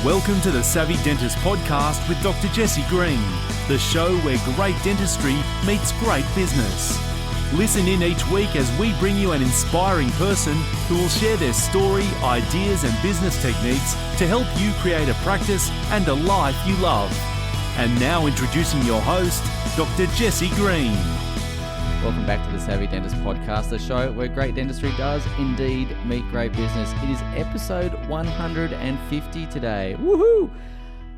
Welcome to the Savvy Dentist podcast with Dr. Jesse Green, the show where great dentistry meets great business. Listen in each week as we bring you an inspiring person who will share their story, ideas and business techniques to help you create a practice and a life you love. And now introducing your host, Dr. Jesse Green. Welcome back to the Savvy Dentist podcast, the show where great dentistry does indeed meet great business. It is episode 150 today. Woohoo!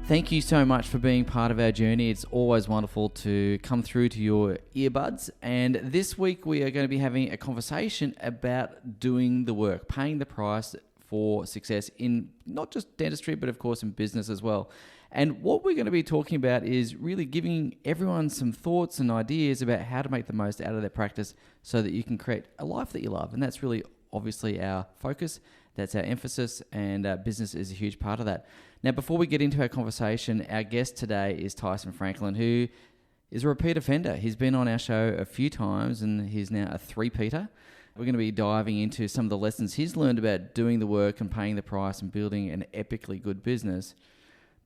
Thank you so much for being part of our journey. It's always wonderful to come through to your earbuds. And this week we are going to be having a conversation about doing the work, paying the price for success in not just dentistry, but of course in business as well. And what we're going to be talking about is really giving everyone some thoughts and ideas about how to make the most out of their practice so that you can create a life that you love. And that's really obviously our focus. That's our emphasis, and business is a huge part of that. Now, before we get into our conversation, our guest today is Tyson Franklin, who is a repeat offender. He's been on our show a few times, and he's now a three-peater. We're going to be diving into some of the lessons he's learned about doing the work and paying the price and building an epically good business.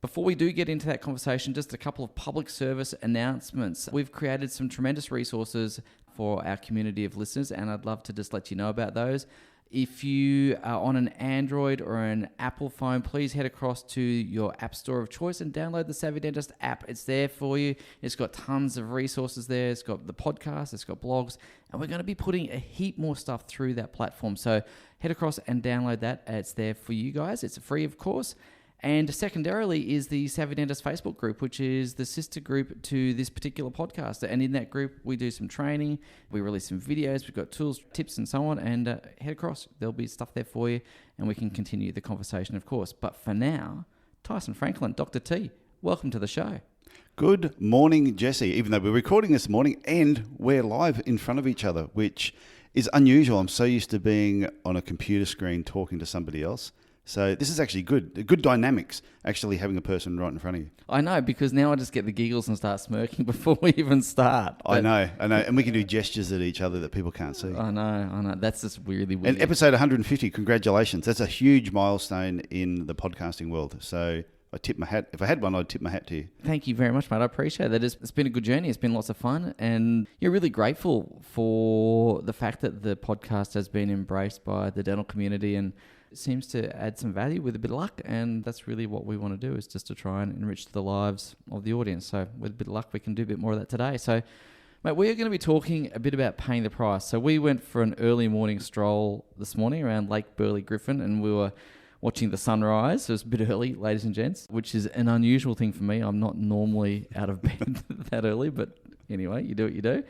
Before we do get into that conversation, just a couple of public service announcements. We've created some tremendous resources for our community of listeners, and I'd love to just let you know about those. If you are on an Android or an Apple phone, please head across to your app store of choice and download the Savvy Dentist app. It's there for you. It's got tons of resources there. It's got the podcast, it's got blogs, and we're going to be putting a heap more stuff through that platform. So head across and download that. It's there for you guys. It's free, of course. And secondarily is the Savvy Dentist Facebook group, which is the sister group to this particular podcast. And in that group, we do some training, we release some videos, we've got tools, tips and so on, and head across. There'll be stuff there for you, and we can continue the conversation, of course. But for now, Tyson Franklin, Dr. T, welcome to the show. Good morning, Jesse. Even though we're recording this morning and we're live in front of each other, which is unusual. I'm so used to being on a computer screen talking to somebody else. So this is actually good dynamics, actually having a person right in front of you. I know, because now I just get the giggles and start smirking before we even start. I know. And we can do gestures at each other that people can't see. I know. That's just really weird. And episode 150, congratulations. That's a huge milestone in the podcasting world. So I tip my hat. If I had one, I'd tip my hat to you. Thank you very much, mate. I appreciate that. It's been a good journey. It's been lots of fun. And you're really grateful for the fact that the podcast has been embraced by the dental community and it seems to add some value with a bit of luck, and that's really what we want to do, is just to try and enrich the lives of the audience. So with a bit of luck, we can do a bit more of that today. So, mate, we are going to be talking a bit about paying the price. So we went for an early morning stroll this morning around Lake Burley Griffin, and we were watching the sunrise. So it was a bit early, ladies and gents, which is an unusual thing for me. I'm not normally out of bed that early, but anyway, you do what you do.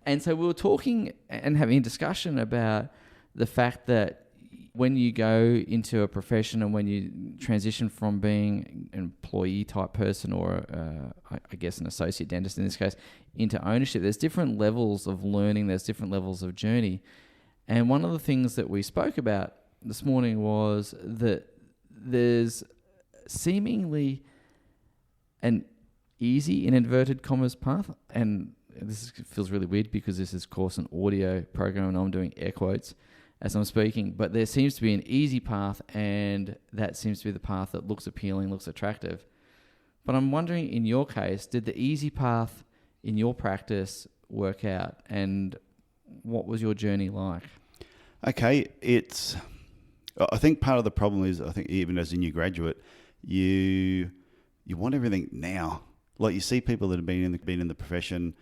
And so we were talking and having a discussion about the fact that when you go into a profession and when you transition from being an employee type person or I guess an associate dentist in this case into ownership, there's different levels of learning, there's different levels of journey. And one of the things that we spoke about this morning was that there's seemingly an easy, in inverted commas, path. And this feels really weird because this is, of course, an audio program and I'm doing air quotes as I'm speaking, but there seems to be an easy path, and that seems to be the path that looks appealing, looks attractive. But I'm wondering, in your case, did the easy path in your practice work out, and what was your journey like? Okay, I think part of the problem is, I think even as a new graduate, you want everything now. Like you see people that have been in the profession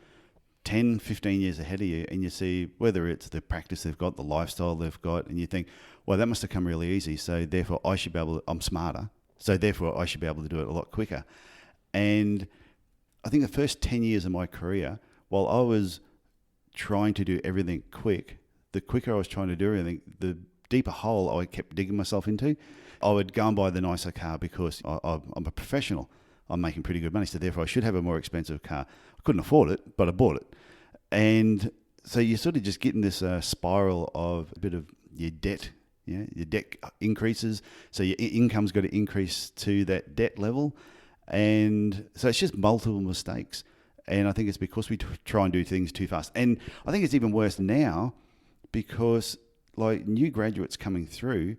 10, 15 years ahead of you, and you see whether it's the practice they've got, the lifestyle they've got, and you think, well, that must have come really easy, so therefore I'm smarter, so therefore I should be able to do it a lot quicker. And I think the first 10 years of my career, while I was trying to do everything quick, the quicker I was trying to do everything, the deeper hole I kept digging myself into. I would go and buy the nicer car because I'm a professional. I'm making pretty good money, so therefore I should have a more expensive car. I couldn't afford it, but I bought it. And so you sort of just get in this spiral of a bit of your debt. Yeah, your debt increases, so your income's got to increase to that debt level. And so it's just multiple mistakes. And I think it's because we try and do things too fast. And I think it's even worse now because like new graduates coming through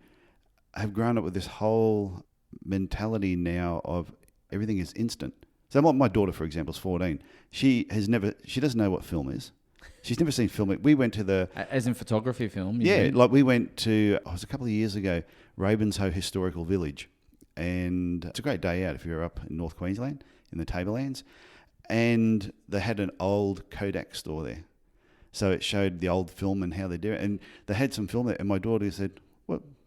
have grown up with this whole mentality now of everything is instant. So my daughter, for example, is 14. She doesn't know what film is. She's never seen film. We went to as in photography film. Yeah, like we went to, it was a couple of years ago, Ravenshoe Historical Village. And it's a great day out if you're up in North Queensland, in the Tablelands. And they had an old Kodak store there. So it showed the old film and how they do it. And they had some film there. And my daughter said,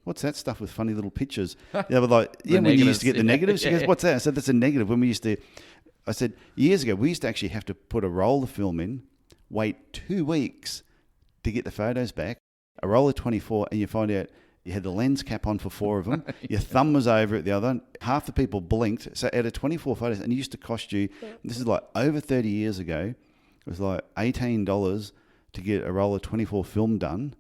what's that stuff with funny little pictures? They were like, when you used to get the negatives. She goes, what's that? I said, that's a negative. I said, years ago, we used to actually have to put a roll of film in, wait 2 weeks to get the photos back, a roll of 24, and you find out you had the lens cap on for 4 of them, your thumb was over at the other, half the people blinked. So out of 24 photos, and it used to cost you, this is like over 30 years ago, it was like $18 to get a roll of 24 film done,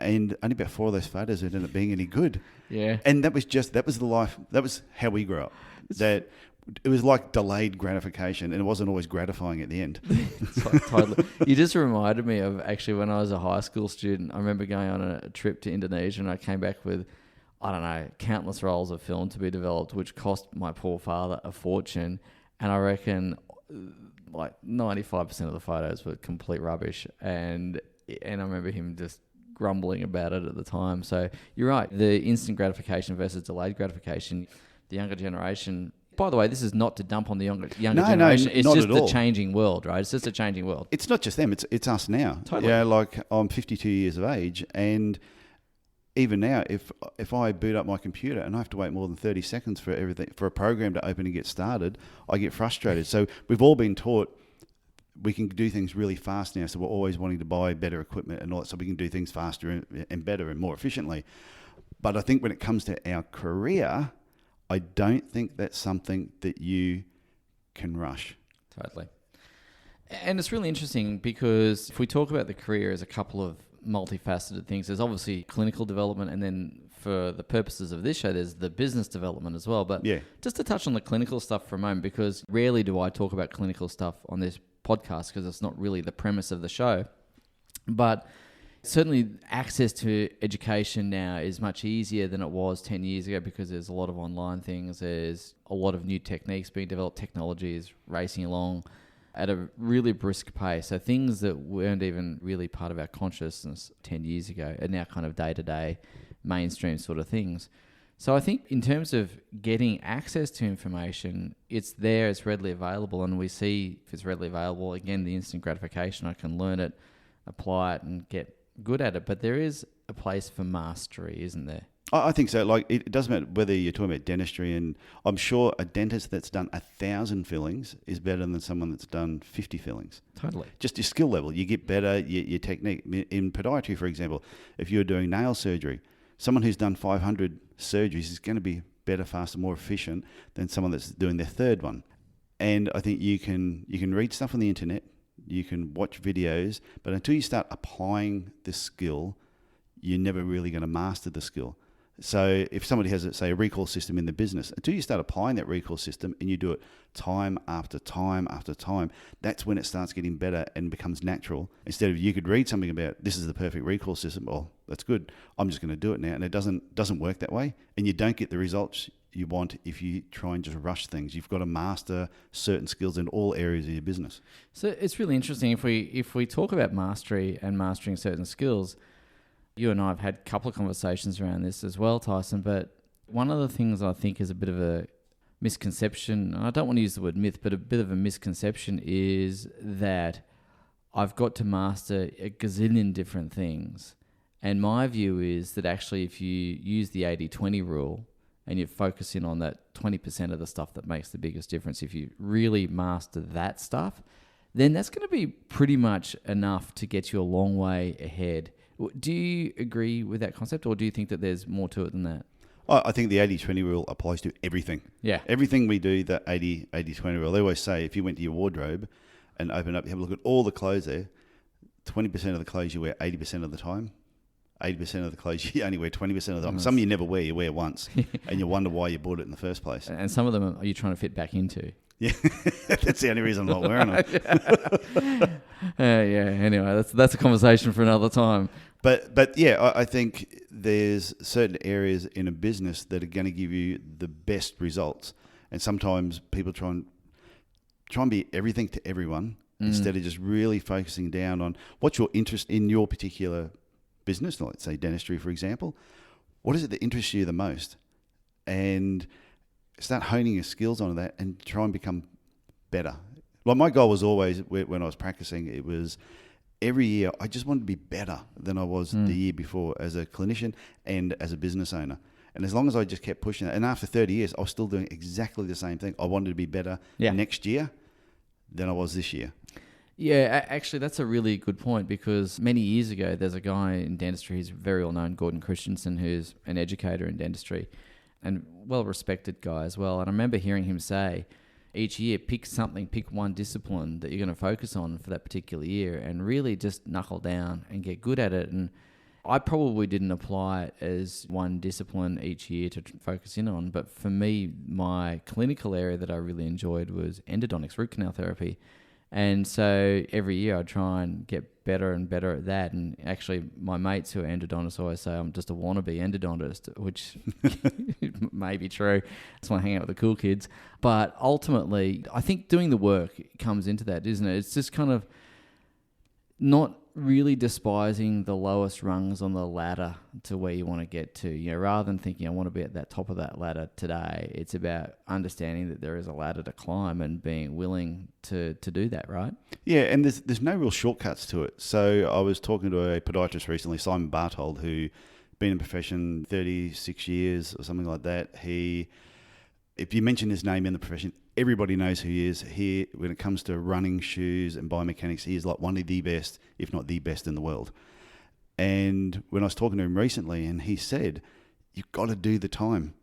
and only about 4 of those photos ended up being any good. Yeah. And that was the life, that was how we grew up. That it was like delayed gratification, and it wasn't always gratifying at the end. It's like, totally. You just reminded me of actually when I was a high school student. I remember going on a trip to Indonesia, and I came back with, I don't know, countless rolls of film to be developed, which cost my poor father a fortune. And I reckon like 95% of the photos were complete rubbish. And I remember him just grumbling about it at the time. So you're right. The instant gratification versus delayed gratification, the younger generation. By the way, this is not to dump on the younger generation. It's just the changing world, right? It's just a changing world. It's not just them. It's us now. Totally. Yeah, like I'm 52 years of age, and even now, if I boot up my computer and I have to wait more than 30 seconds for a program to open and get started, I get frustrated. So we've all been taught we can do things really fast now. So we're always wanting to buy better equipment and all that, so we can do things faster and better and more efficiently. But I think when it comes to our career, I don't think that's something that you can rush. Totally. And it's really interesting because if we talk about the career as a couple of multifaceted things, there's obviously clinical development, and then for the purposes of this show, there's the business development as well. But just to touch on the clinical stuff for a moment, because rarely do I talk about clinical stuff on this podcast because it's not really the premise of the show. But certainly access to education now is much easier than it was 10 years ago because there's a lot of online things. There's a lot of new techniques being developed. Technology is racing along at a really brisk pace. So things that weren't even really part of our consciousness 10 years ago are now kind of day-to-day mainstream sort of things. So I think in terms of getting access to information, it's there, it's readily available, and we see if it's readily available, again, the instant gratification, I can learn it, apply it, and get good at it. But there is a place for mastery, isn't there? I think so. Like, it doesn't matter whether you're talking about dentistry, and I'm sure a dentist that's done 1,000 fillings is better than someone that's done 50 fillings. Totally. Just your skill level. You get better, your technique. In podiatry, for example, if you're doing nail surgery, someone who's done 500 surgeries is going to be better, faster, more efficient than someone that's doing their third one. And I think you can read stuff on the internet, you can watch videos, but until you start applying this skill, you're never really going to master the skill. So if somebody has, say, a recall system in the business, until you start applying that recall system and you do it time after time after time, that's when it starts getting better and becomes natural. Instead of you could read something about this is the perfect recall system, oh, that's good, I'm just going to do it now. And it doesn't work that way. And you don't get the results you want if you try and just rush things. You've got to master certain skills in all areas of your business. So it's really interesting if we talk about mastery and mastering certain skills. You and I have had a couple of conversations around this as well, Tyson, but one of the things I think is a bit of a misconception, I don't want to use the word myth, but a bit of a misconception is that I've got to master a gazillion different things. And my view is that actually if you use the 80-20 rule and you're focusing on that 20% of the stuff that makes the biggest difference, if you really master that stuff, then that's going to be pretty much enough to get you a long way ahead. Do you agree with that concept, or do you think that there's more to it than that? I think the 80-20 rule applies to everything. Yeah. Everything we do, the 80-20 rule. They always say if you went to your wardrobe and opened up, you have a look at all the clothes there, 20% of the clothes you wear 80% of the time, 80% of the clothes you only wear 20% of the time. Some you never wear, you wear once, and you wonder why you bought it in the first place. And some of them are you trying to fit back into. Yeah, that's the only reason I'm not wearing them. Anyway, that's a conversation for another time. But yeah, I think there's certain areas in a business that are going to give you the best results, and sometimes people try and be everything to everyone instead of just really focusing down on what's your interest in your particular business. Let's say dentistry, for example. What is it that interests you the most? And start honing your skills on that and try and become better. Like my goal was always, when I was practicing, it was every year I just wanted to be better than I was the year before as a clinician and as a business owner. And as long as I just kept pushing that, and after 30 years, I was still doing exactly the same thing. I wanted to be better next year than I was this year. Yeah, actually, that's a really good point, because many years ago, there's a guy in dentistry who's very well known, Gordon Christensen, who's an educator in dentistry and well-respected guy as well. And I remember hearing him say, each year, pick one discipline that you're going to focus on for that particular year and really just knuckle down and get good at it. And I probably didn't apply it as one discipline each year to focus in on. But for me, my clinical area that I really enjoyed was endodontics, root canal therapy. And so every year I try and get better and better at that. And actually my mates who are endodontists always say I'm just a wannabe endodontist, which may be true. That's why I hang out with the cool kids. But ultimately, I think doing the work comes into that, isn't it? It's just kind of not really despising the lowest rungs on the ladder to where you want to get to. You know, rather than thinking I want to be at that top of that ladder today, it's about understanding that there is a ladder to climb and being willing to do that, right? Yeah, and there's no real shortcuts to it. So I was talking to a podiatrist recently, Simon Barthold, who been in the profession 36 years or something like that. If you mention his name in the profession, everybody knows who he is. He, when it comes to running, shoes and biomechanics, he is like one of the best, if not the best in the world. And when I was talking to him recently, and he said, you've got to do the time.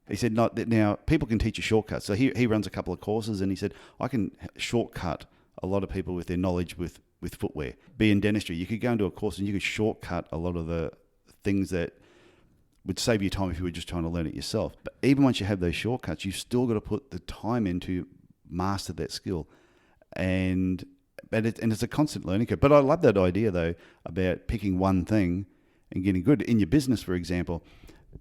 He said, not that now people can teach you shortcuts. So he runs a couple of courses, and he said, I can shortcut a lot of people with their knowledge with footwear. Be in dentistry, you could go into a course and you could shortcut a lot of the things that would save you time if you were just trying to learn it yourself. But even once you have those shortcuts, you've still got to put the time in to master that skill. And it's a constant learning curve. But I love that idea, though, about picking one thing and getting good. In your business, for example,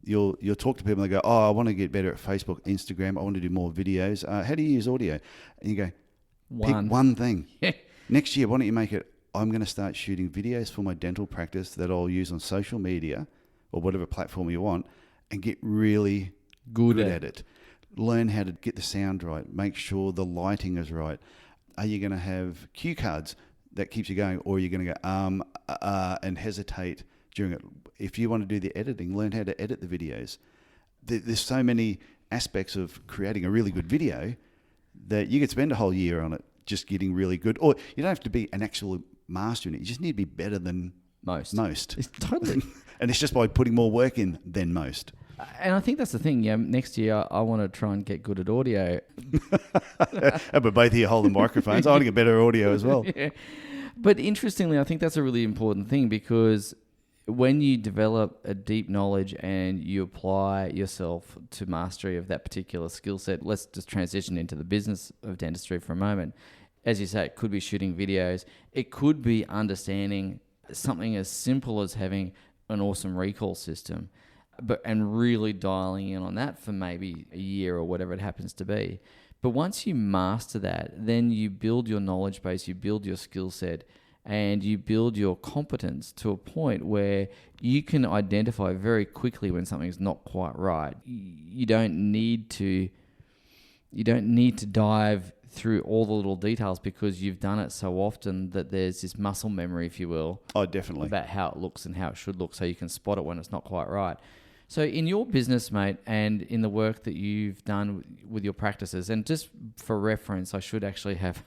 you'll talk to people and they go, oh, I want to get better at Facebook, Instagram. I want to do more videos. How do you use audio? And you go, pick one thing. Next year, why don't you make it, I'm going to start shooting videos for my dental practice that I'll use on social media or whatever platform you want, and get really good at it. Learn how to get the sound right. Make sure the lighting is right. Are you going to have cue cards that keeps you going, or are you going to go and hesitate during it? If you want to do the editing, learn how to edit the videos. There's so many aspects of creating a really good video that you could spend a whole year on it just getting really good. Or you don't have to be an actual master in it. You just need to be better than most. Totally. And it's just by putting more work in than most. And I think that's the thing. Yeah, next year I want to try and get good at audio. We're both here holding microphones. I want to get better audio as well. Yeah. But interestingly, I think that's a really important thing, because when you develop a deep knowledge and you apply yourself to mastery of that particular skill set, let's just transition into the business of dentistry for a moment. As you say, it could be shooting videos. It could be understanding something as simple as having an awesome recall system, and really dialing in on that for maybe a year or whatever it happens to be. But once you master that, then you build your knowledge base, you build your skill set, and you build your competence to a point where you can identify very quickly when something's not quite right. You don't need to dive through all the little details, because you've done it so often that there's this muscle memory, if you will. Oh, definitely. About how it looks and how it should look, so you can spot it when it's not quite right. So in your business, mate, and in the work that you've done with your practices, and just for reference, I should actually have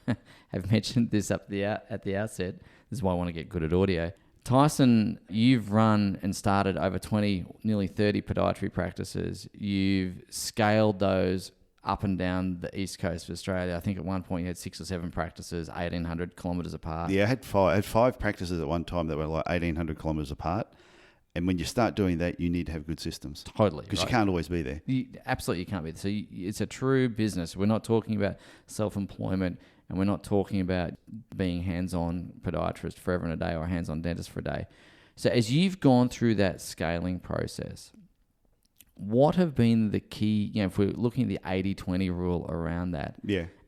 mentioned this at the outset. This is why I want to get good at audio. Tyson, you've run and started over 20, nearly 30 podiatry practices. You've scaled those up and down the east coast of Australia. I think at one point you had 6 or 7 practices, 1,800 kilometres apart. Yeah, I had five practices at one time that were like 1,800 kilometres apart. And when you start doing that, you need to have good systems. Totally. Because right. you can't always be there. Absolutely, you can't be. So it's a true business. We're not talking about self-employment, and we're not talking about being hands-on podiatrist forever and a day or a hands-on dentist for a day. So as you've gone through that scaling process, what have been the key, if we're looking at the 80-20 rule around that,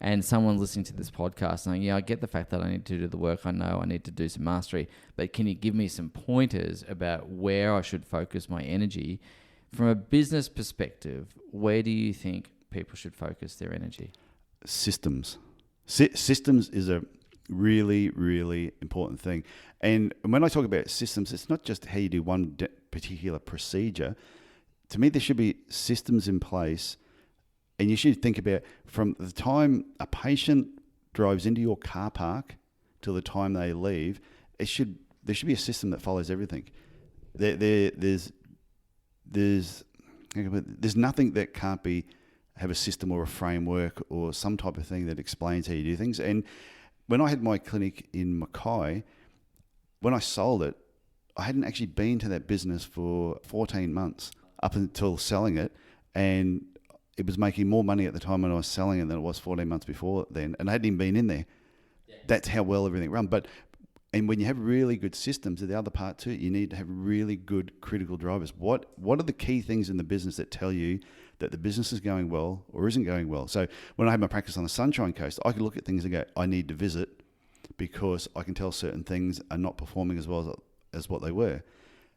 and someone listening to this podcast saying, I get the fact that I need to do the work, I know I need to do some mastery, but can you give me some pointers about where I should focus my energy? From a business perspective, where do you think people should focus their energy? Systems. Systems is a really, really important thing. And when I talk about systems, it's not just how you do one particular procedure. To me, there should be systems in place, and you should think about from the time a patient drives into your car park till the time they leave. There should be a system that follows everything. There's nothing that can't have a system or a framework or some type of thing that explains how you do things. And when I had my clinic in Mackay, when I sold it, I hadn't actually been to that business for 14 months. Up until selling it, and it was making more money at the time when I was selling it than it was 14 months before then, and I hadn't even been in there. Yeah. That's how well everything ran. And when you have really good systems, the other part too, you need to have really good critical drivers. What are the key things in the business that tell you that the business is going well or isn't going well? So when I had my practice on the Sunshine Coast, I could look at things and go, I need to visit because I can tell certain things are not performing as well as what they were.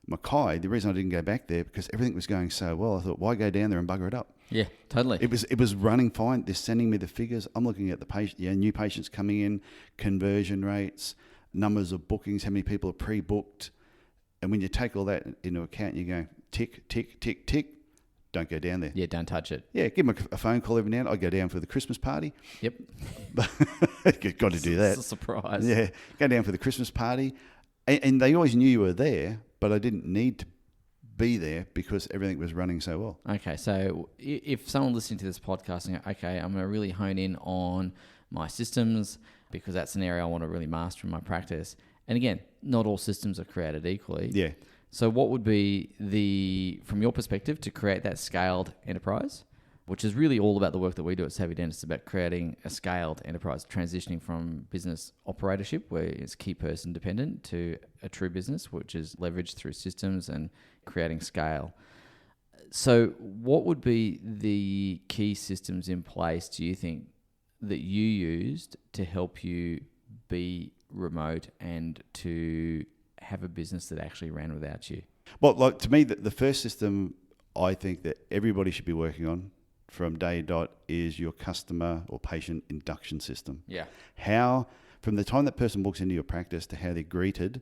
Mackay, the reason I didn't go back there because everything was going so well. I thought, why go down there and bugger it up? Yeah, totally. It was running fine. They're sending me the figures. I'm looking at the patient, new patients coming in, conversion rates, numbers of bookings, how many people are pre-booked, and when you take all that into account, you go tick, tick, tick, tick. Don't go down there. Yeah, don't touch it. Yeah, give them a phone call every now and then. I go down for the Christmas party. Yep. Got to do that. It's a surprise. Yeah, go down for the Christmas party, and they always knew you were there. But I didn't need to be there because everything was running so well. Okay, so if someone listening to this podcast and go, okay, I'm going to really hone in on my systems because that's an area I want to really master in my practice. And again, not all systems are created equally. Yeah. So what would be from your perspective, to create that scaled enterprise, which is really all about the work that we do at Savvy Dentists, about creating a scaled enterprise, transitioning from business operatorship, where it's key person dependent, to a true business, which is leveraged through systems and creating scale. So what would be the key systems in place, do you think, that you used to help you be remote and to have a business that actually ran without you? Well, like to me, the first system I think that everybody should be working on from day dot is your customer or patient induction system. Yeah. How, from the time that person walks into your practice to how they're greeted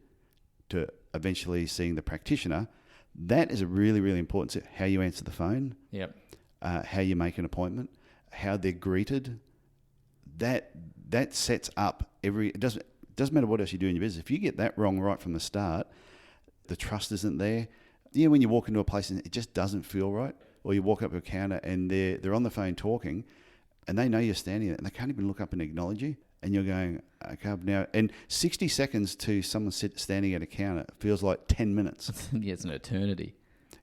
to eventually seeing the practitioner, that is a really, really important. How you answer the phone. Yep. How you make an appointment, how they're greeted. That sets up it doesn't matter what else you do in your business. If you get that wrong right from the start, the trust isn't there. When you walk into a place and it just doesn't feel right, or you walk up to a counter and they're on the phone talking, and they know you're standing there and they can't even look up and acknowledge you, and you're going, okay, now, and 60 seconds to someone standing at a counter feels like 10 minutes. Yeah, it's an eternity.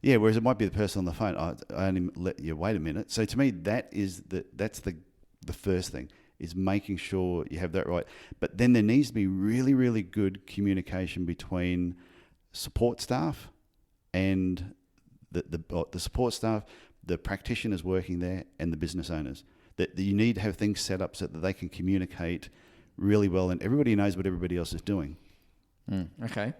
Yeah, whereas it might be the person on the phone, I only let you wait a minute. So to me, that's the first thing, is making sure you have that right. But then there needs to be really, really good communication between support staff and the support staff, the practitioners working there, and the business owners. That you need to have things set up so that they can communicate really well and everybody knows what everybody else is doing. Okay.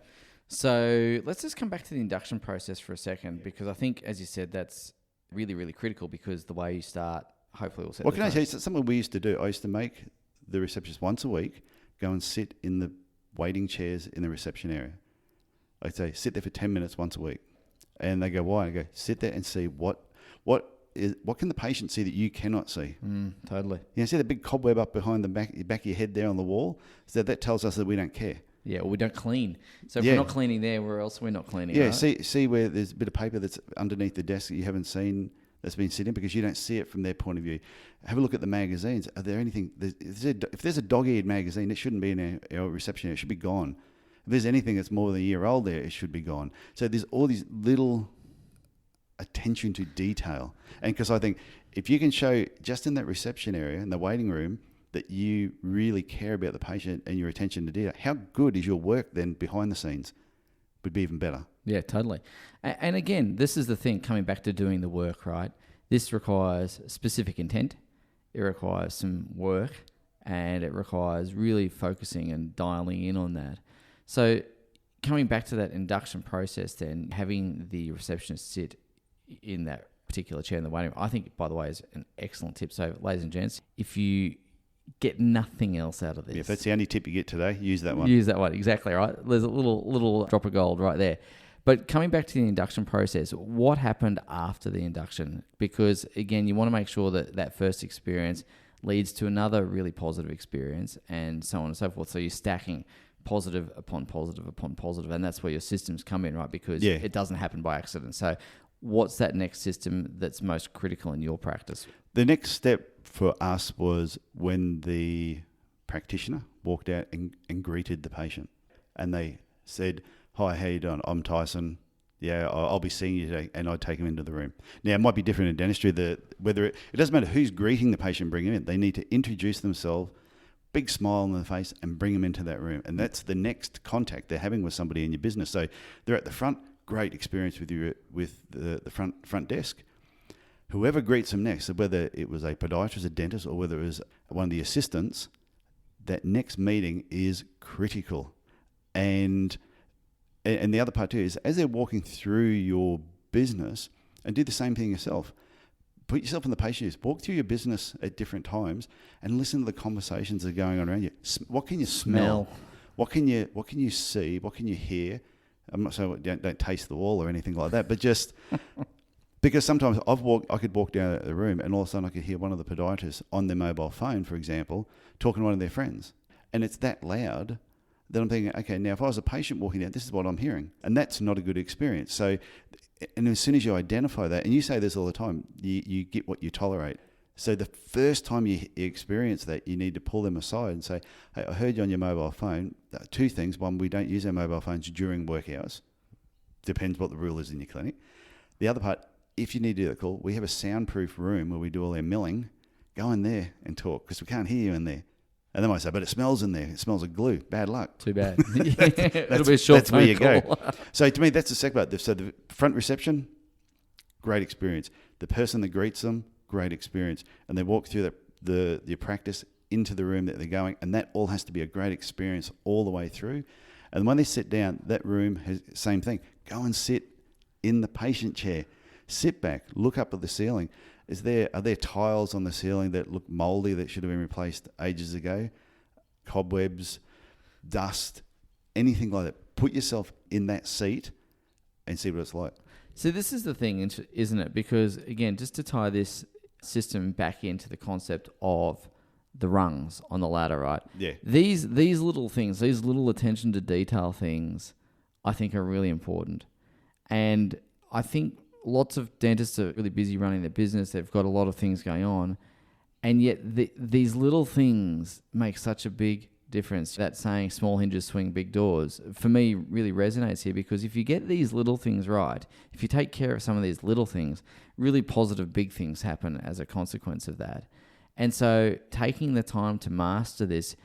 So let's just come back to the induction process for a second, because I think, as you said, that's really, really critical, because the way you start, hopefully will set Well, can I tell you something we used to do? I used to make the receptionist once a week go and sit in the waiting chairs in the reception area. I'd say, sit there for 10 minutes once a week. And they go, why? I go, sit there and see what can the patient see that you cannot see? Totally. See the big cobweb up behind the back of your head there on the wall? So that tells us that we don't care. Yeah, well, we don't clean. So if we're not cleaning there, where else we're not cleaning? Yeah, right? see where there's a bit of paper that's underneath the desk that you haven't seen, that's been sitting, because you don't see it from their point of view. Have a look at the magazines. Are there anything? If there's a dog-eared magazine, it shouldn't be in our reception area. It should be gone. If there's anything that's more than a year old there, it should be gone. So there's all these little attention to detail. And because I think if you can show just in that reception area, in the waiting room, that you really care about the patient and your attention to detail, how good is your work then behind the scenes? Would be even better. Yeah, totally. And again, this is the thing, coming back to doing the work, right? This requires specific intent. It requires some work, and it requires really focusing and dialing in on that. So coming back to that induction process then, having the receptionist sit in that particular chair in the waiting room, I think, by the way, is an excellent tip. So, ladies and gents, if you get nothing else out of this. Yeah, if that's the only tip you get today, use that one. Use that one, exactly, right? There's a little drop of gold right there. But coming back to the induction process, what happened after the induction? Because, again, you want to make sure that that first experience leads to another really positive experience and so on and so forth. So you're stacking positive upon positive upon positive, and that's where your systems come in, right? Because it doesn't happen by accident. So what's that next system that's most critical in your practice? The next step for us was when the practitioner walked out and greeted the patient, and they said, "Hi, how you doing? I'm Tyson. Yeah, I'll be seeing you today," and I'd take them into the room. Now, it might be different in dentistry. It doesn't matter who's greeting the patient, bring them in. They need to introduce themselves, big smile on their face, and bring them into that room. And that's the next contact they're having with somebody in your business. So they're at the front, great experience with you with the front desk. Whoever greets them next, so whether it was a podiatrist, a dentist, or whether it was one of the assistants, that next meeting is critical. And the other part too is, as they're walking through your business, and do the same thing yourself. Put yourself in the patient's shoes. Walk through your business at different times and listen to the conversations that are going on around you. What can you smell? What can you see? What can you hear? I'm not saying don't taste the wall or anything like that, but just because sometimes I could walk down the room and all of a sudden I could hear one of the podiatrists on their mobile phone, for example, talking to one of their friends, and it's that loud. Then I'm thinking, okay, now if I was a patient walking out, this is what I'm hearing. And that's not a good experience. So, and as soon as you identify that, and you say this all the time, you get what you tolerate. So the first time you experience that, you need to pull them aside and say, "Hey, I heard you on your mobile phone. Two things. One, we don't use our mobile phones during work hours. Depends what the rule is in your clinic. The other part, if you need to do that call, we have a soundproof room where we do all our milling. Go in there and talk, because we can't hear you in there." And they might say, "But it smells in there. It smells of glue. Bad luck." Too bad. It'll be a short That's where you call. go. So to me, that's the second part. So the front reception, great experience. The person that greets them, great experience. And they walk through the practice into the room that they're going, and that all has to be a great experience all the way through. And when they sit down, that room has the same thing. Go and sit in the patient chair. Sit back, look up at the ceiling. Are there tiles on the ceiling that look mouldy that should have been replaced ages ago? Cobwebs, dust, anything like that. Put yourself in that seat and see what it's like. So this is the thing, isn't it? Because, again, just to tie this system back into the concept of the rungs on the ladder, right? Yeah. These little things, these little attention to detail things, I think are really important. And I think lots of dentists are really busy running their business. They've got a lot of things going on. And yet these little things make such a big difference. That saying, small hinges swing big doors, for me really resonates here, because if you get these little things right, if you take care of some of these little things, really positive big things happen as a consequence of that. And so taking the time to master this,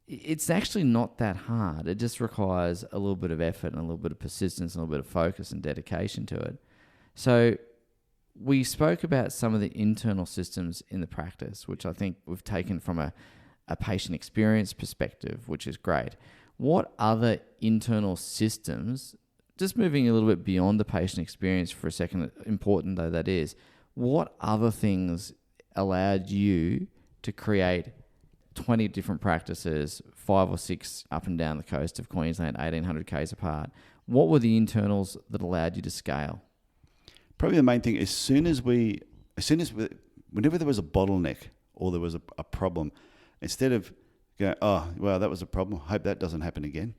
it's actually not that hard. It just requires a little bit of effort and a little bit of persistence and a little bit of focus and dedication to it. So we spoke about some of the internal systems in the practice, which I think we've taken from a patient experience perspective, which is great. What other internal systems, just moving a little bit beyond the patient experience for a second, important though that is, what other things allowed you to create 20 different practices, 5 or 6 up and down the coast of Queensland, 1,800 k's apart? What were the internals that allowed you to scale? Probably the main thing, whenever there was a bottleneck or there was a problem, instead of going, "Oh, well, that was a problem. Hope that doesn't happen again,"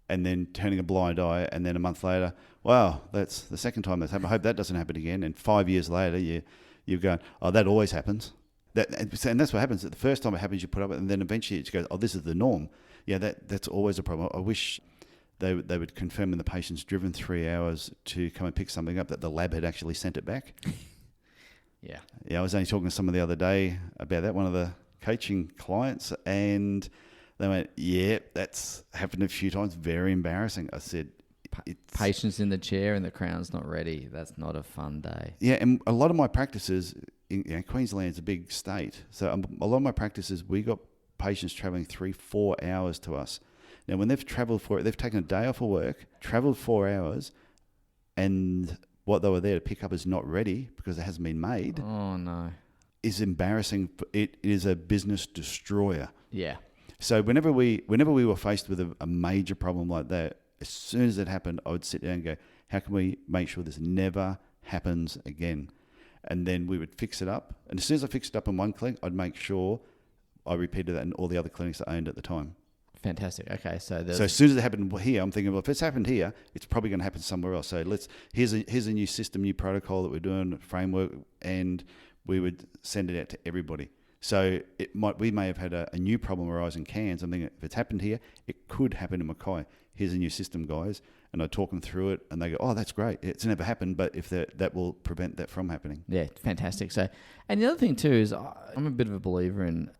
and then turning a blind eye, and then a month later, "Wow, that's the second time that's happened. I hope that doesn't happen again." And 5 years later, you're going, "Oh, that always happens." And that's what happens. The first time it happens, you put up, and then eventually it goes, "Oh, this is the norm." Yeah, that's always a problem. I wish they would confirm when the patient's driven 3 hours to come and pick something up that the lab had actually sent it back. Yeah. Yeah, I was only talking to someone the other day about that, one of the coaching clients, and they went, yeah, that's happened a few times. Very embarrassing. I said, Patients in the chair and the crown's not ready. That's not a fun day. Yeah, and a lot of my practices, Queensland's a big state, so a lot of my practices, we got patients travelling 3-4 hours to us. Now, when they've travelled for it, they've taken a day off of work, travelled 4 hours, and what they were there to pick up is not ready because it hasn't been made. Oh, no. Is embarrassing. It is a business destroyer. Yeah. So whenever we were faced with a major problem like that, as soon as it happened, I would sit down and go, how can we make sure this never happens again? And then we would fix it up. And as soon as I fixed it up in one clinic, I'd make sure I repeated that in all the other clinics I owned at the time. Fantastic. Okay, so as soon as it happened here, I'm thinking, well, if it's happened here, it's probably going to happen somewhere else. So here's a new system, new protocol that we're doing, framework, and we would send it out to everybody. So we may have had a new problem arise in Cairns. I'm thinking, if it's happened here, it could happen in Mackay. Here's a new system, guys. And I talk them through it, and they go, oh, that's great. It's never happened, but if that will prevent that from happening. Yeah, fantastic. So, and the other thing too is I'm a bit of a believer in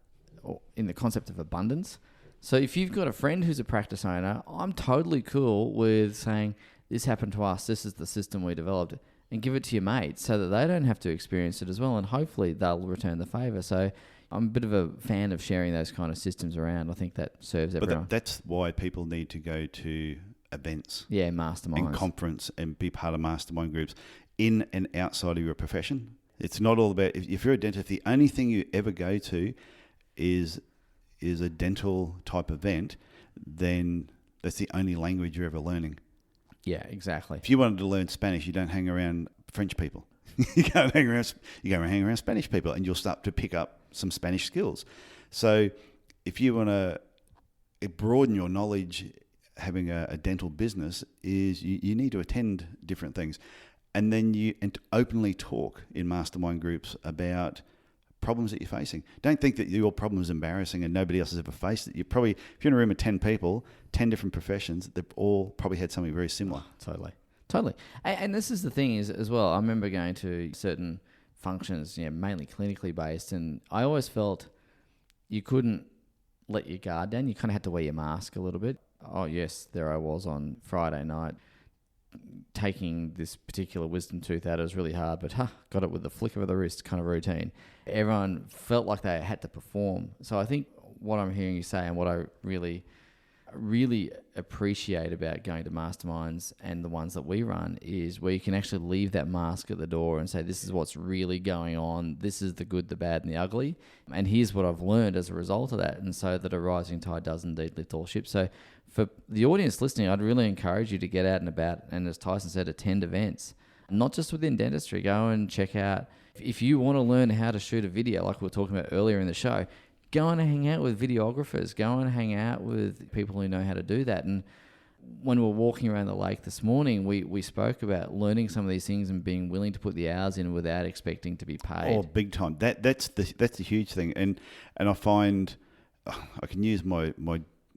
the concept of abundance. So if you've got a friend who's a practice owner, I'm totally cool with saying, this happened to us, this is the system we developed, and give it to your mates so that they don't have to experience it as well, and hopefully they'll return the favour. So I'm a bit of a fan of sharing those kind of systems around. I think that serves everyone. But that's why people need to go to events. Yeah, masterminds. And conference and be part of mastermind groups in and outside of your profession. It's not all about, if you're a dentist, the only thing you ever go to is a dental type event, then that's the only language you're ever learning. Yeah, exactly. If you wanted to learn Spanish, you don't hang around French people. you go hang around Spanish people, and you'll start to pick up some Spanish skills. So if you want to broaden your knowledge, having a dental business is you need to attend different things, and then and openly talk in mastermind groups about problems that you're facing. Don't think that your problem is embarrassing and nobody else has ever faced it. You probably, if you're in a room of 10 people, 10 different professions, they've all probably had something very similar. Totally. And this is the thing is as well, I remember going to certain functions, mainly clinically based, and I always felt you couldn't let your guard down. You kind of had to wear your mask a little bit. Oh yes, there I was on Friday night taking this particular wisdom tooth out. It was really hard, but got it with the flick of the wrist kind of routine. Everyone felt like they had to perform. So I think what I'm hearing you say, and what I really appreciate about going to masterminds and the ones that we run, is where you can actually leave that mask at the door and say, this is what's really going on. This is the good, the bad, and the ugly. And here's what I've learned as a result of that. And so that a rising tide does indeed lift all ships. So for the audience listening, I'd really encourage you to get out and about, and as Tyson said, attend events, not just within dentistry. Go and check out, if you want to learn how to shoot a video, like we were talking about earlier in the show, go and hang out with videographers, go and hang out with people who know how to do that. And when we were walking around the lake this morning, we spoke about learning some of these things and being willing to put the hours in without expecting to be paid. Oh, big time. That's the huge thing. And I find I can use my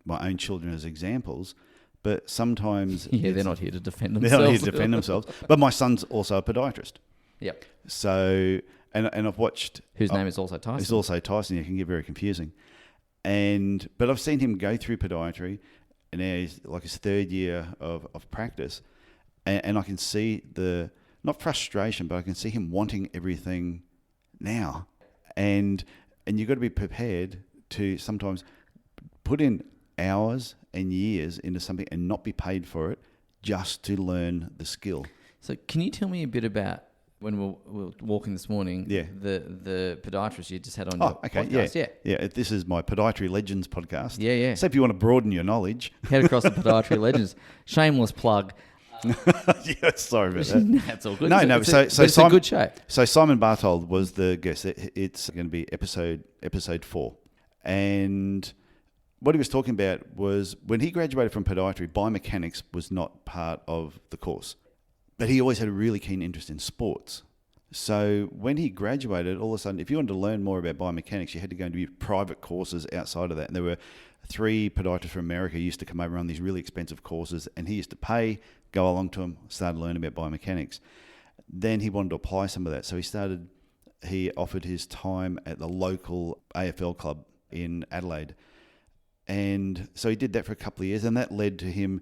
own children as examples, but sometimes they're not here to defend themselves. They're not here to defend themselves. But my son's also a podiatrist. Yep. So and I've watched whose name is also Tyson. It's also Tyson. It can get very confusing. But I've seen him go through podiatry, and now he's like his third year of practice, and I can see not frustration, but I can see him wanting everything now, and you've got to be prepared to sometimes put in hours and years into something and not be paid for it just to learn the skill. So can you tell me a bit about when we were walking this morning, yeah, the podiatrist you just had on your podcast? Yeah. This is my Podiatry Legends podcast. Yeah. So if you want to broaden your knowledge, head across the Podiatry Legends. Shameless plug. Yeah, sorry about that. That's all good. So it's a good show. So Simon Barthold was the guest. It's going to be episode 4, and what he was talking about was when he graduated from podiatry, biomechanics was not part of the course. But he always had a really keen interest in sports. So when he graduated, all of a sudden, if you wanted to learn more about biomechanics, you had to go and do private courses outside of that. And there were 3 podiatrists from America who used to come over on these really expensive courses, and he used to pay, go along to them, started learning about biomechanics. Then he wanted to apply some of that. So he offered his time at the local AFL club in Adelaide. And so he did that for a couple of years, and that led to him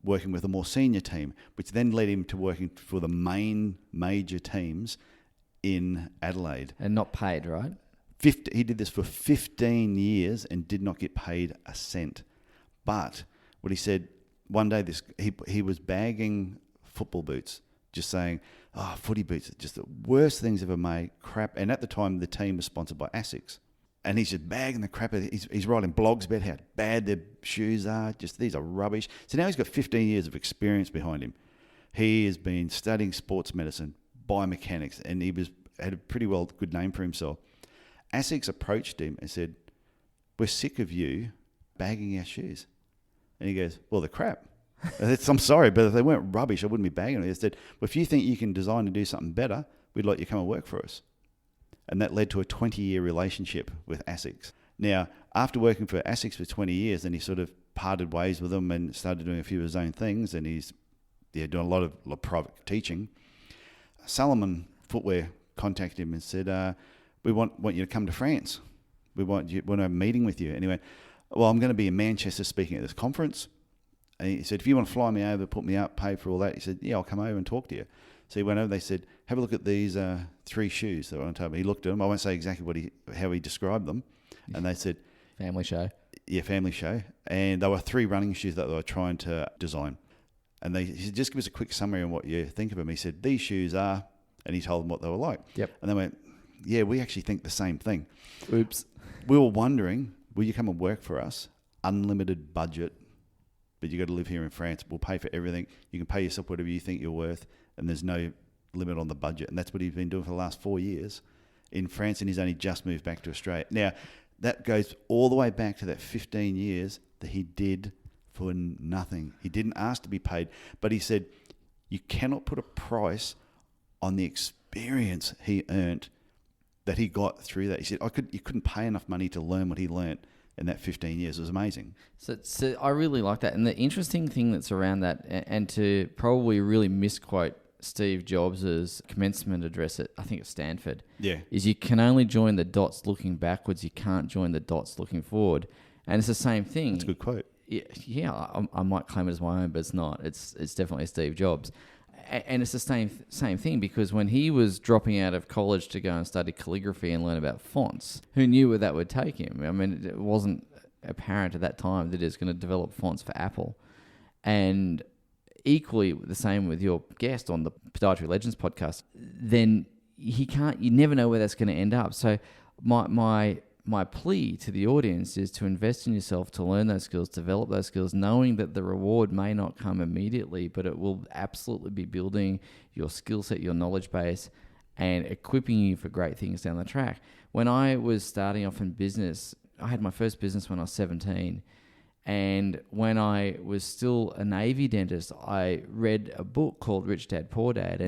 working with a more senior team, which then led him to working for the main major teams in Adelaide. And not paid, right? He did this for 15 years and did not get paid a cent. But what he said, one day he was bagging football boots, just saying, footy boots are just the worst things ever made, crap. And at the time, the team was sponsored by ASICS. And he's just bagging the crap. He's writing blogs about how bad their shoes are. Just, these are rubbish. So now he's got 15 years of experience behind him. He has been studying sports medicine, biomechanics, and had a pretty good name for himself. ASICS approached him and said, "We're sick of you bagging our shoes." And he goes, "Well, they're crap." I'm sorry, but if they weren't rubbish, I wouldn't be bagging them. He said, "Well, if you think you can design and do something better, we'd like you to come and work for us." And that led to a 20-year relationship with ASICS. Now, after working for ASICS for 20 years, then he sort of parted ways with them and started doing a few of his own things, and he's doing a lot of private teaching. Salomon Footwear contacted him and said, "We want you to come to France. We want to have a meeting with you." And he went, "Well, I'm going to be in Manchester speaking at this conference." And he said, "If you want to fly me over, put me up, pay for all that," he said, "Yeah, I'll come over and talk to you." So he went over. They said, "Have a look at these 3 shoes that were on top." He looked at them. I won't say exactly how he described them. And they said, "Family show." Yeah, family show. And they were 3 running shoes that they were trying to design. And he said, "Just give us a quick summary on what you think of them." He said, "These shoes are," and he told them what they were like. Yep. And they went, "Yeah, we actually think the same thing." Oops. We were wondering, will you come and work for us? Unlimited budget, but you got to live here in France. We'll pay for everything. You can pay yourself whatever you think you're worth, and there's no limit on the budget. And that's what he's been doing for the last 4 years in France, and he's only just moved back to Australia. Now, that goes all the way back to that 15 years that he did for nothing. He didn't ask to be paid, but he said, you cannot put a price on the experience he earned that he got through that. He said, you couldn't pay enough money to learn what he learned in that 15 years. It was amazing. So I really like that. And the interesting thing that's around that, and to probably really misquote Steve Jobs' commencement address at, I think it's Stanford, is you can only join the dots looking backwards. You can't join the dots looking forward. And it's the same thing. That's a good quote. Yeah, I might claim it as my own, but it's not. It's definitely Steve Jobs. And it's the same thing, because when he was dropping out of college to go and study calligraphy and learn about fonts, who knew where that would take him? I mean, it wasn't apparent at that time that he was going to develop fonts for Apple. And equally the same with your guest on the Podiatry Legends podcast, then you never know where that's going to end up. So my plea to the audience is to invest in yourself, to learn those skills, develop those skills, knowing that the reward may not come immediately, but it will absolutely be building your skill set, your knowledge base, and equipping you for great things down the track. When I was starting off in business, I had my first business when I was 17. And when I was still a Navy dentist, I read a book called Rich Dad, Poor Dad,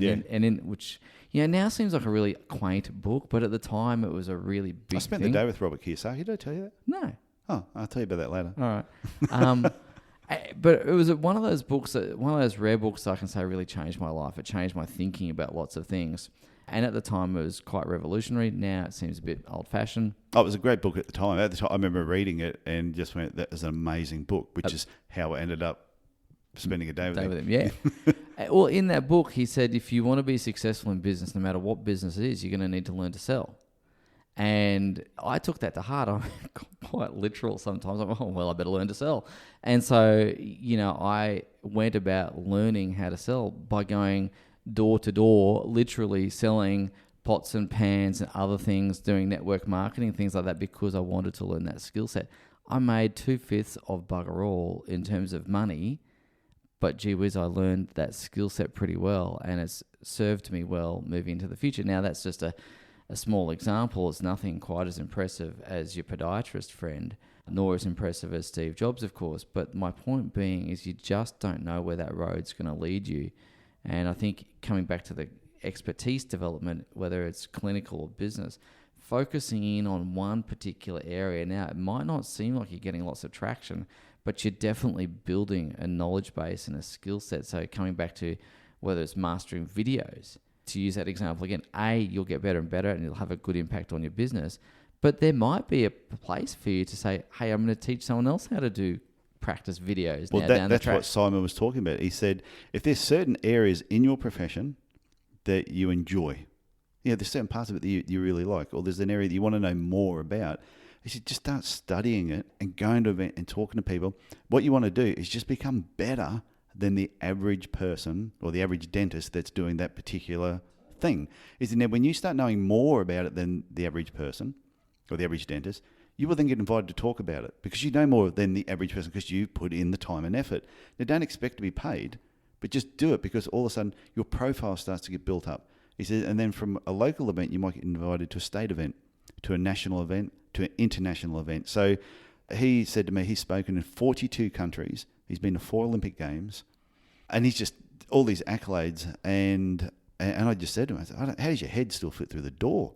which now seems like a really quaint book, but at the time it was a really big thing. I spent the day with Robert Kiyosaki. Did I tell you that? No. Oh, I'll tell you about that later. All right. But it was one of those books, one of those rare books that I can say really changed my life. It changed my thinking about lots of things. And at the time, it was quite revolutionary. Now it seems a bit old-fashioned. Oh, it was a great book at the time. At the time, I remember reading it and just went, that was an amazing book, which is how I ended up spending a day with him. Yeah. Well, in that book, he said, if you want to be successful in business, no matter what business it is, you're going to need to learn to sell. And I took that to heart. I'm quite literal sometimes. I'm like, I better learn to sell. And so, I went about learning how to sell by going door to door, literally selling pots and pans and other things, doing network marketing, things like that, because I wanted to learn that skill set. I made 2/5 of bugger all in terms of money, but gee whiz, I learned that skill set pretty well, and it's served me well moving into the future. Now, that's just a small example. It's nothing quite as impressive as your podiatrist friend, nor as impressive as Steve Jobs, of course. But my point being is you just don't know where that road's going to lead you. And I think coming back to the expertise development, whether it's clinical or business, focusing in on one particular area. Now, it might not seem like you're getting lots of traction, but you're definitely building a knowledge base and a skill set. So coming back to whether it's mastering videos, to use that example again, you'll get better and better and you'll have a good impact on your business. But there might be a place for you to say, hey, I'm going to teach someone else how to do practice videos. Well, that's what Simon was talking about. He said, if there's certain areas in your profession that you enjoy, there's certain parts of it that you really like, or there's an area that you want to know more about, he said, just start studying it and going to events and talking to people. What you want to do is just become better than the average person or the average dentist that's doing that particular thing. Isn't it? When you start knowing more about it than the average person or the average dentist, you will then get invited to talk about it because you know more than the average person because you put in the time and effort. Now, don't expect to be paid, but just do it because all of a sudden your profile starts to get built up. He said, and then from a local event, you might get invited to a state event, to a national event, to an international event. So he said to me, he's spoken in 42 countries. He's been to 4 Olympic Games, and he's just all these accolades. And I just said to him, I said, how does your head still fit through the door?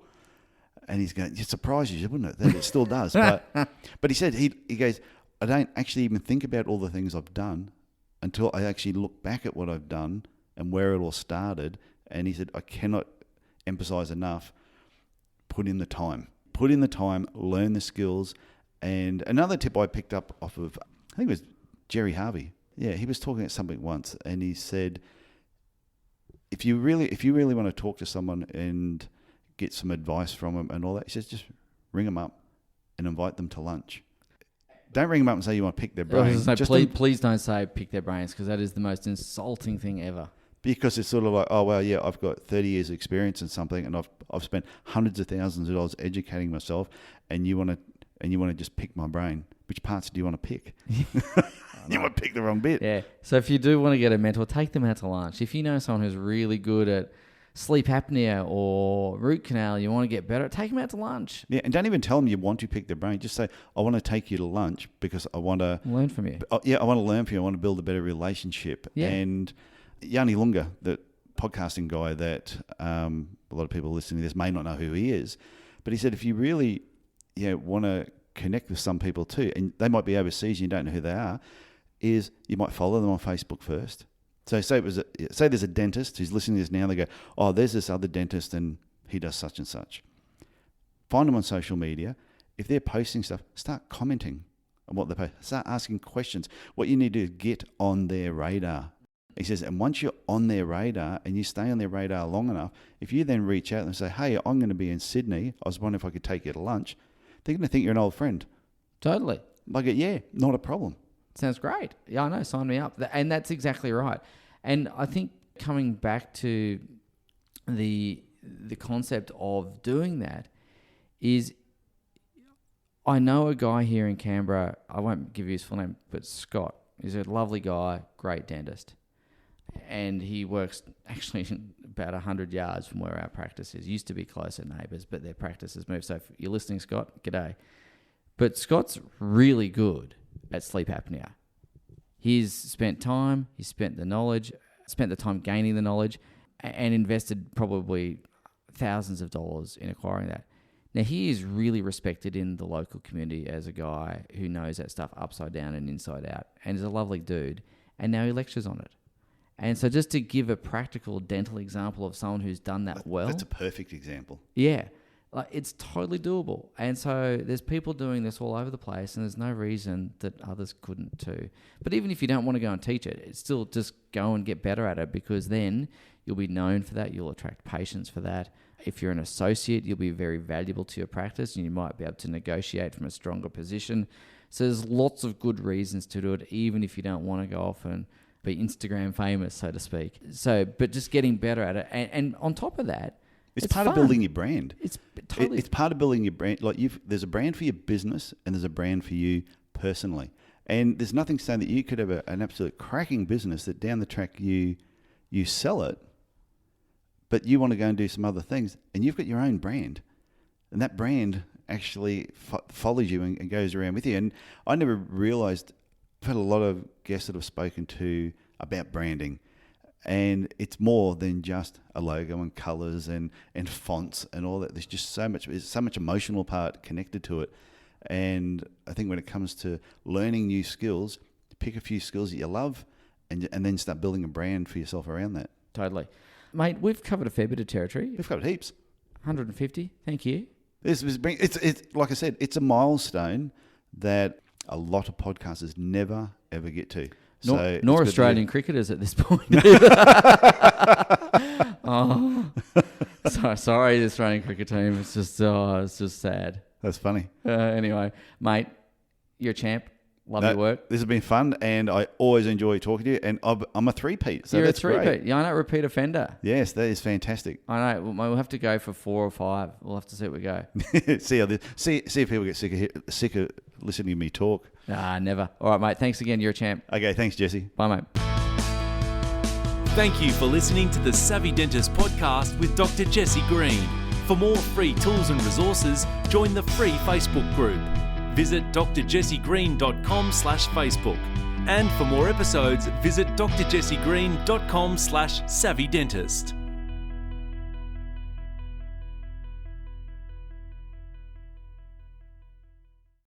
And he's going, it surprises you, wouldn't it? That it still does. But he said, he goes, I don't actually even think about all the things I've done until I actually look back at what I've done and where it all started. And he said, I cannot emphasize enough, put in the time. Put in the time, learn the skills. And another tip I picked up off of, I think it was Jerry Harvey. Yeah, he was talking at something once, and he said, if you really want to talk to someone and get some advice from them and all that, he says, just ring them up and invite them to lunch. Don't ring them up and say you want to pick their brains. Please don't say pick their brains, because that is the most insulting thing ever. Because it's sort of like, oh, well, yeah, I've got 30 years of experience in something and I've spent hundreds of thousands of dollars educating myself, and you want to just pick my brain. Which parts do you want to pick? You might pick the wrong bit. Yeah. So if you do want to get a mentor, take them out to lunch. If you know someone who's really good at sleep apnea or root canal, you want to get better, take them out to lunch. Yeah, and don't even tell them you want to pick their brain. Just say, I want to take you to lunch because I want to learn from you. I want to learn from you. I want to build a better relationship. Yeah. And Yanni Lunga, the podcasting guy that a lot of people listening to this may not know who he is, but he said if you really want to connect with some people too, and they might be overseas and you don't know who they are, is you might follow them on Facebook first. So say there's a dentist who's listening to this now, and they go, oh, there's this other dentist and he does such and such. Find them on social media. If they're posting stuff, start commenting on what they post. Start asking questions. What you need to do is get on their radar. He says, and once you're on their radar and you stay on their radar long enough, if you then reach out and say, hey, I'm going to be in Sydney, I was wondering if I could take you to lunch, they're going to think you're an old friend. Totally. Like, yeah, not a problem. Sounds great. Yeah, I know. Sign me up. And that's exactly right. And I think coming back to the concept of doing that is, I know a guy here in Canberra, I won't give you his full name, but Scott. He's a lovely guy, great dentist. And he works actually about 100 yards from where our practice is. Used to be closer neighbours, but their practice has moved. So if you're listening, Scott, g'day. But Scott's really good at sleep apnea. He's spent time, he's spent the knowledge, spent the time gaining the knowledge, and invested probably thousands of dollars in acquiring that. Now, he is really respected in the local community as a guy who knows that stuff upside down and inside out, and is a lovely dude, and now he lectures on it. And so just to give a practical dental example of someone who's done that well. That's a perfect example. Yeah. Like, it's totally doable. And so there's people doing this all over the place, and there's no reason that others couldn't too. But even if you don't want to go and teach it, it's still just go and get better at it, because then you'll be known for that. You'll attract patients for that. If you're an associate, you'll be very valuable to your practice, and you might be able to negotiate from a stronger position. So there's lots of good reasons to do it, even if you don't want to go off and be Instagram famous, so to speak. So, but just getting better at it. And on top of that, it's part of building your brand. It's totally. It's part of building your brand. Like there's a brand for your business and there's a brand for you personally. And there's nothing saying that you could have an absolute cracking business that down the track you sell it, but you want to go and do some other things, and you've got your own brand, and that brand actually follows you and goes around with you. And I never realised. I've had a lot of guests that I've spoken to about branding, And it's more than just a logo and colours and fonts and all that. There's just so much emotional part connected to it. And I think when it comes to learning new skills, pick a few skills that you love and then start building a brand for yourself around that. Totally. Mate, we've covered a fair bit of territory. We've covered heaps. 150. Thank you. It's like I said, it's a milestone that a lot of podcasters never, ever get to. Nor Australian cricketers at this point. Oh, sorry, the Australian cricket team. It's just sad. That's funny. Anyway, mate, you're a champ. Love your work. This has been fun, and I always enjoy talking to you. And I'm a three-peat, so you're that's a three-peat. great. Yeah, I know, repeat offender. Yes, that is fantastic. I know. We'll have to go for 4 or 5. We'll have to see what we go. see if people get sick of listening to me talk. Nah, never. All right, mate. Thanks again. You're a champ. Okay, thanks, Jesse. Bye, mate. Thank you for listening to the Savvy Dentist podcast with Dr. Jesse Green. For more free tools and resources, join the free Facebook group. Visit drjessegreen.com/Facebook. And for more episodes, visit drjessegreen.com/savvydentist.